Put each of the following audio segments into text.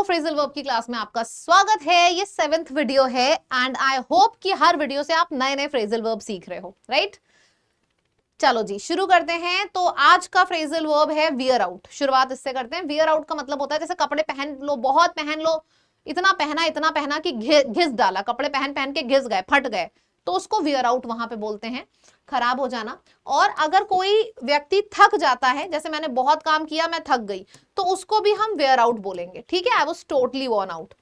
Phrasal verb की class में आपका स्वागत है। ये 7th वीडियो है एंड आई होप कि हर वीडियो से आप नए नए फ्रेजल वर्ब सीख रहे हो, राइट? चलो जी शुरू करते हैं। तो आज का फ्रेजल वर्ब है वियर आउट। शुरुआत इससे करते हैं। वियर आउट का मतलब होता है जैसे कपड़े पहन लो, बहुत पहन लो, इतना पहना कि घिस डाला, कपड़े पहन पहन के घिस गए, फट गए, तो उसको वियर आउट वहां पे बोलते हैं, खराब हो जाना। और अगर कोई व्यक्ति थक जाता है, जैसे मैंने बहुत काम किया मैं थक गई, तो उसको भी हम वेयर आउट बोलेंगे, ठीक है? I was totally worn out.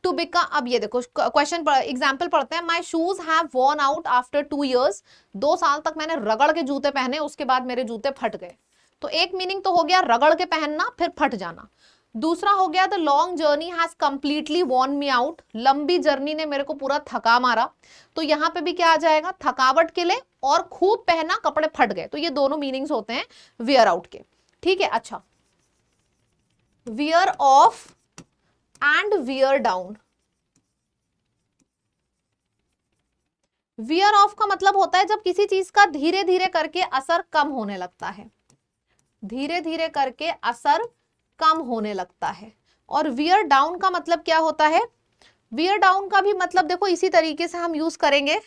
To become, अब ये देखो क्वेश्चन एग्जाम्पल पढ़ते हैं। My shoes have worn out after 2 years। 2 साल तक मैंने रगड़ के जूते पहने, उसके बाद मेरे जूते फट गए। तो एक मीनिंग तो हो गया रगड़ के पहनना फिर फट जाना। दूसरा हो गया the long journey has completely worn me out. लंबी जर्नी ने मेरे को पूरा थका मारा। तो यहाँ पे भी क्या आ जाएगा? थकावट के लिए और खूब पहना, कपड़े फट गए। तो ये दोनों मीनिंग्स होते हैं वियर आउट के, ठीक है? अच्छा, wear off and wear down. Wear off का मतलब होता है जब किसी चीज का धीरे धीरे करके असर कम होने लगता है, धीरे धीरे करके असर कम होने लगता है। और वियर डाउन का मतलब क्या होता है? वियर डाउन का भी मतलब देखो इसी तरीके से हम यूज करेंगे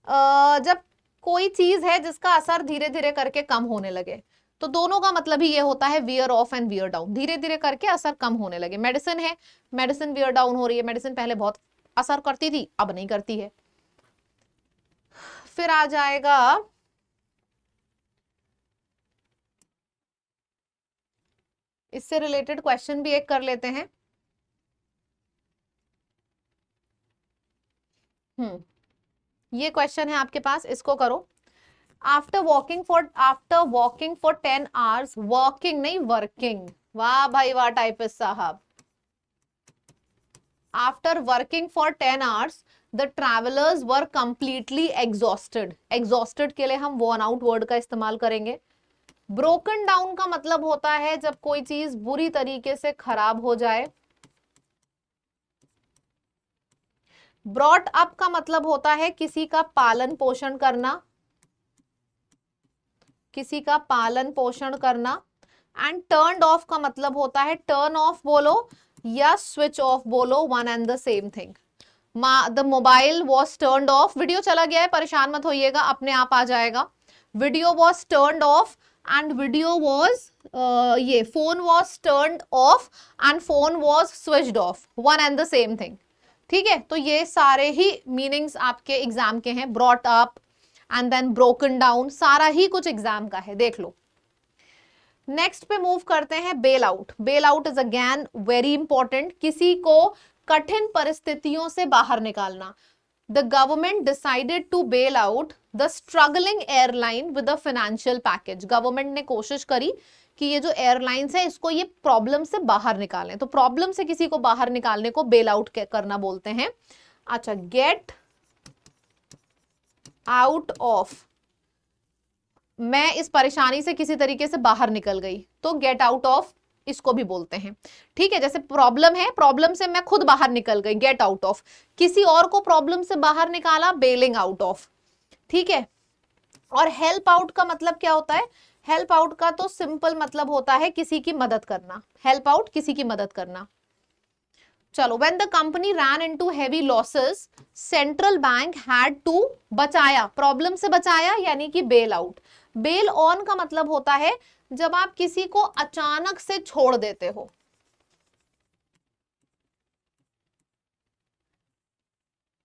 जब कोई चीज है जिसका असर धीरे धीरे करके कम होने लगे। तो दोनों का मतलब ही ये होता है wear off and wear down, धीरे धीरे करके असर कम होने लगे। मेडिसिन है, मेडिसिन वियर डाउन हो रही है। मेडिसिन पहले बहुत असर करती थी, अब नहीं करती है। फिर आ जाएगा इससे रिलेटेड क्वेश्चन भी एक कर लेते हैं। ये क्वेश्चन है आपके पास, इसको करो। After walking for 10 hours, walking नहीं वर्किंग, वाह भाई वाह टाइपिस्ट साहब। After working for 10 hours the travellers were completely exhausted. Exhausted के लिए हम वॉर्न आउट वर्ड का इस्तेमाल करेंगे। ब्रोकन डाउन का मतलब होता है जब कोई चीज बुरी तरीके से खराब हो जाए। ब्रॉट अप का मतलब होता है किसी का पालन पोषण करना, किसी का पालन पोषण करना। एंड टर्न ऑफ का मतलब होता है, टर्न ऑफ बोलो या स्विच ऑफ बोलो, one and the same thing. The mobile was turn of, video चला गया है, परेशान मत होइएगा, अपने आप आ जाएगा। Video was turn off and video was ये phone was turn off and phone was switched off, one and the same thing, ठीक है? तो ये सारे ही मीनिंग्स आपके एग्जाम के हैं। Brought up and then broken down, सारा ही कुछ एग्जाम का है, देख लो। नेक्स्ट पे मूव करते हैं। Bail out. Bail out is again very important, किसी को कठिन परिस्थितियों से बाहर निकालना। The government decided to bail out the struggling airline with a financial package. Government ने कोशिश करी कि ये जो एयरलाइंस है इसको ये प्रॉब्लम से बाहर निकालें। तो प्रॉब्लम से किसी को बाहर निकालने को बेल आउट करना बोलते हैं। अच्छा, गेट आउट ऑफ, मैं इस परेशानी से किसी तरीके से बाहर निकल गई, तो गेट आउट ऑफ इसको भी बोलते हैं, ठीक है? जैसे प्रॉब्लम है, प्रॉब्लम से मैं खुद बाहर निकल गई, गेट आउट ऑफ। किसी और को प्रॉब्लम से बाहर निकाला, बेलिंग आउट ऑफ, ठीक है? और हेल्प आउट का मतलब क्या होता है? हेल्प आउट का तो सिंपल मतलब होता है किसी की मदद करना। हेल्प आउट किसी की मदद करना। चलो, when the company ran into heavy losses, central bank had to, बचाया, प्रॉब्लम से बचाया यानी कि बेल आउट। बेल ऑन का मतलब होता है जब आप किसी को अचानक से छोड़ देते हो।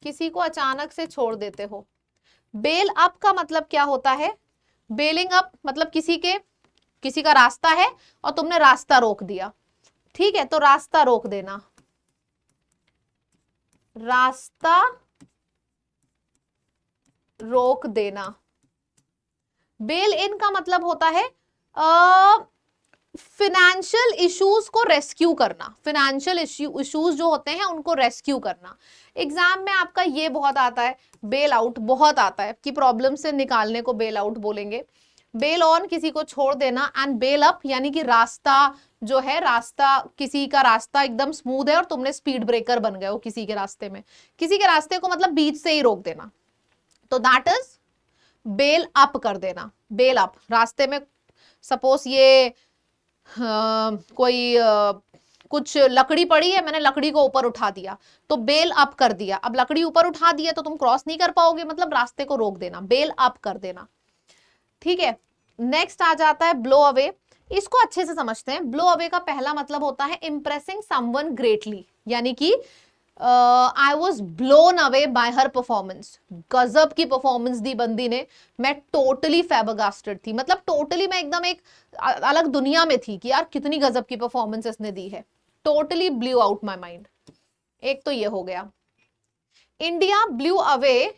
किसी को अचानक से छोड़ देते हो। बेल अप का मतलब क्या होता है? बेलिंग अप मतलब किसी का रास्ता है और तुमने रास्ता रोक दिया, ठीक है? तो रास्ता रोक देना, रास्ता रोक देना। बेल इन का मतलब होता है फिनेंशियल इश्यूज को रेस्क्यू करना। फिनेंशियल इश्यूज जो होते हैं उनको रेस्क्यू करना। एग्जाम में आपका ये बहुत आता है, बेल आउट बहुत आता है कि प्रॉब्लम से निकालने को बेल आउट बोलेंगे। बेल ऑन किसी को छोड़ देना, एंड बेल अप यानी कि रास्ता जो है, रास्ता किसी का रास्ता एकदम स्मूथ है और तुमने स्पीड ब्रेकर बन गए हो किसी के रास्ते में। किसी के रास्ते को मतलब बीच से ही रोक देना, तो दैट इज बेल अप कर देना। बेल अप, रास्ते में सपोज ये कोई कुछ लकड़ी पड़ी है, मैंने लकड़ी को ऊपर उठा दिया, तो बेल अप कर दिया। अब लकड़ी ऊपर उठा दिया तो तुम क्रॉस नहीं कर पाओगे, मतलब रास्ते को रोक देना, बेल अप कर देना, ठीक है। नेक्स्ट आ जाता है ब्लो अवे। इसको अच्छे से समझते हैं। ब्लो अवे का पहला मतलब होता है इंप्रेसिंग समवन ग्रेटली, यानी कि I was blown away by her performance. गजब की परफॉर्मेंस दी बंदी ने, मैं टोटली फैबरगास्टेड थी, मतलब टोटली मैं एकदम एक अलग दुनिया में थी कि यार कितनी गजब की परफॉर्मेंस इसने दी है, totally blew out my mind. एक तो ये हो गया। India blue away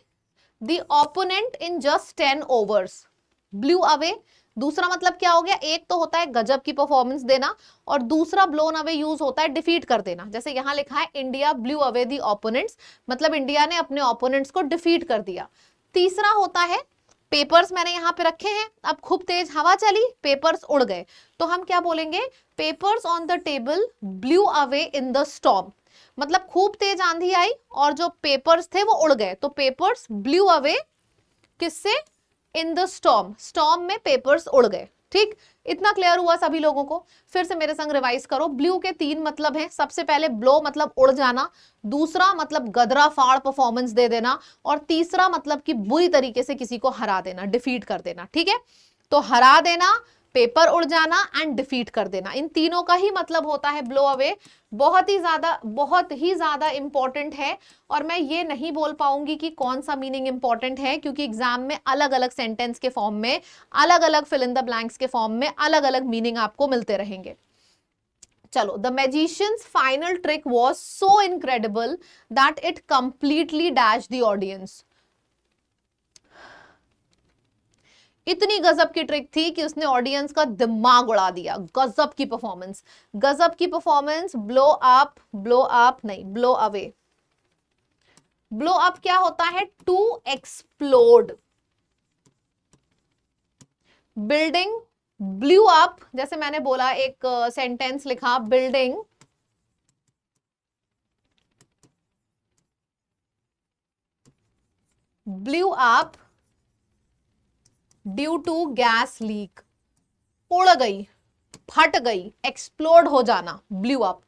the opponent in just 10 overs. Blue away दूसरा मतलब क्या हो गया, एक तो होता है गजब की परफॉर्मेंस देना, और दूसरा ब्लोन अवे यूज होता है डिफीट कर देना। जैसे यहां लिखा है इंडिया ब्लू अवे दी ओपोनेंट्स, मतलब इंडिया ने अपने ओपोनेंट्स को डिफीट कर दिया। तीसरा होता है पेपर्स मैंने यहाँ पे रखे हैं, अब खूब तेज हवा चली, पेपर्स उड़ गए, तो हम क्या बोलेंगे, papers on the table blue away in the storm. मतलब खूब तेज आंधी आई और जो पेपर्स थे वो उड़ गए, तो पेपर्स ब्लू अवे किससे, इन द स्टॉर्म, स्टॉर्म में पेपर्स उड़ गए। ठीक, इतना क्लियर हुआ सभी लोगों को। फिर से मेरे संग रिवाइज करो। ब्लू के 3 मतलब हैं। सबसे पहले ब्लो मतलब उड़ जाना, दूसरा मतलब गदरा फाड़ परफॉर्मेंस दे देना, और तीसरा मतलब कि बुरी तरीके से किसी को हरा देना, डिफीट कर देना। ठीक है, तो हरा देना, पेपर उड़ जाना एंड डिफीट कर देना, इन तीनों का ही मतलब होता है ब्लो अवे। बहुत ही ज्यादा इंपॉर्टेंट है, और मैं ये नहीं बोल पाऊंगी कि कौन सा मीनिंग इंपॉर्टेंट है, क्योंकि एग्जाम में अलग अलग सेंटेंस के फॉर्म में, अलग अलग फिल इन द ब्लैंक्स के फॉर्म में अलग अलग मीनिंग आपको मिलते रहेंगे। चलो, the magicians final trick was so incredible that it completely dash the audience. इतनी गजब की ट्रिक थी कि उसने ऑडियंस का दिमाग उड़ा दिया। गजब की परफॉर्मेंस, गजब की परफॉर्मेंस। ब्लो अप नहीं, ब्लो अवे। ब्लो अप क्या होता है, to explode. Building blew up, जैसे मैंने बोला, एक सेंटेंस लिखा, building blew up due to gas leak. उड़ गई, फट गई, एक्सप्लोड हो जाना, ब्लू अप।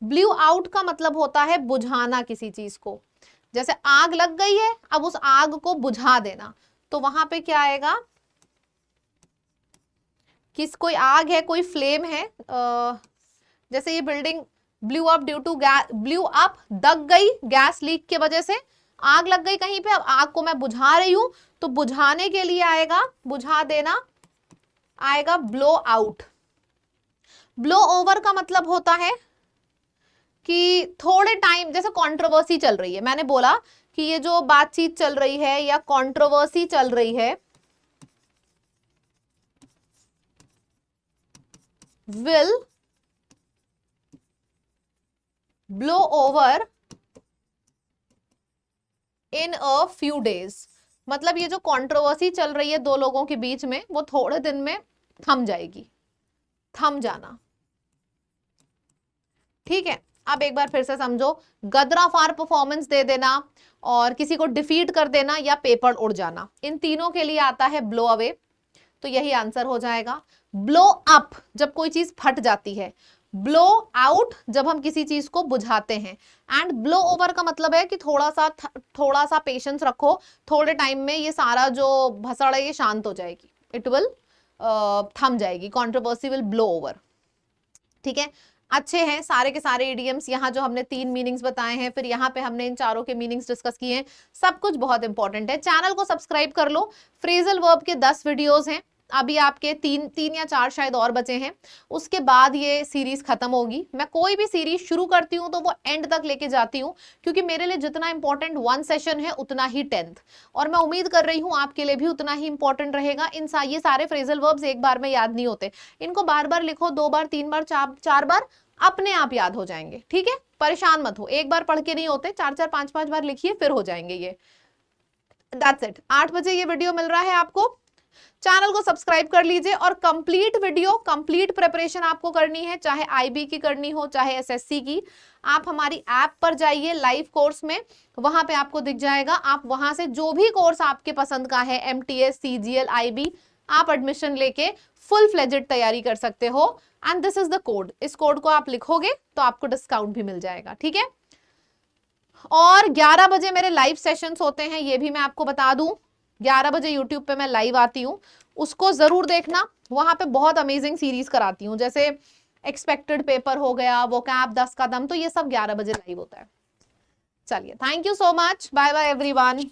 ब्लू आउट का मतलब होता है बुझाना किसी चीज को। जैसे आग लग गई है, अब उस आग को बुझा देना, तो वहां पे क्या आएगा, कोई आग है, कोई फ्लेम है, जैसे ये building blew up due to blew up, दग गई गैस लीक की वजह से, आग लग गई कहीं पे, अब आग को मैं बुझा रही हूं, तो बुझाने के लिए आएगा, बुझा देना आएगा ब्लो आउट। ब्लो ओवर का मतलब होता है कि थोड़े टाइम, जैसे कंट्रोवर्सी चल रही है, मैंने बोला कि ये जो बातचीत चल रही है या कंट्रोवर्सी चल रही है, will blow over in a few days। मतलब ये जो कंट्रोवर्सी चल रही है दो लोगों के बीच में, वो थोड़े दिन में थम जाएगी, थम जाना। ठीक है, अब एक बार फिर से समझो, गदरा फार परफॉर्मेंस दे देना, और किसी को डिफीट कर देना, या पेपर उड़ जाना, इन तीनों के लिए आता है ब्लो अवे, तो यही आंसर हो जाएगा। ब्लो अप जब कोई चीज फट जाती है, ब्लो आउट जब हम किसी चीज को बुझाते हैं, एंड ब्लो ओवर का मतलब है कि थोड़ा सा पेशेंस रखो, थोड़े टाइम में ये सारा जो भसड़ है ये शांत हो जाएगी, इट विल थम जाएगी, कंट्रोवर्सी विल ब्लो ओवर। ठीक है, अच्छे हैं सारे के सारे इडियम्स। यहाँ जो हमने 3 मीनिंग्स बताए हैं, फिर यहाँ पे हमने इन चारों के मीनिंग्स डिस्कस किए हैं, सब कुछ बहुत इंपॉर्टेंट है। चैनल को सब्सक्राइब कर लो। फ्रेजल वर्ब के 10 वीडियोस हैं, अभी आपके 3 या 4 शायद और बचे हैं, उसके बाद ये सीरीज खत्म होगी। मैं कोई भी सीरीज शुरू करती हूँ तो वो एंड तक लेके जाती हूँ, क्योंकि मेरे लिए जितना इंपॉर्टेंट 1 सेशन है उतना ही 10th, और मैं उम्मीद कर रही हूँ आपके लिए भी उतना ही इंपॉर्टेंट रहेगा। ये सारे फ्रेजल वर्ब्स एक बार में याद नहीं होते, इनको बार बार लिखो, 2 बार 3 बार 4 बार, अपने आप याद हो जाएंगे। ठीक है, परेशान मत हो, एक बार पढ़ के नहीं होते, 4 5 बार लिखिए, फिर हो जाएंगे ये। That's it. 8 बजे ये वीडियो मिल रहा है आपको, चैनल को सब्सक्राइब कर लीजिए, और कंप्लीट वीडियो, कंप्लीट प्रिपरेशन आपको करनी है, चाहे आईबी की करनी हो चाहे एसएससी की, आप हमारी ऐप पर जाइए, लाइव कोर्स में, वहां पे आपको दिख जाएगा, आप वहां से जो भी कोर्स आपके पसंद का है, एमटीएस, सीजीएल, आईबी, आप एडमिशन लेके फुल फ्लेजेड तैयारी कर सकते हो। And this is the code, इस कोड को आप लिखोगे तो आपको डिस्काउंट भी मिल जाएगा, ठीक है। और 11 बजे मेरे लाइव सेशंस होते हैं, ये भी मैं आपको बता दूं। 11 बजे यूट्यूब पे मैं लाइव आती हूँ, उसको जरूर देखना। वहां पे बहुत अमेजिंग सीरीज कराती हूँ, जैसे एक्सपेक्टेड पेपर हो गया, वो कैप 10 कदम, तो ये सब 11 बजे लाइव होता है। चलिए, thank you so much, bye bye everyone.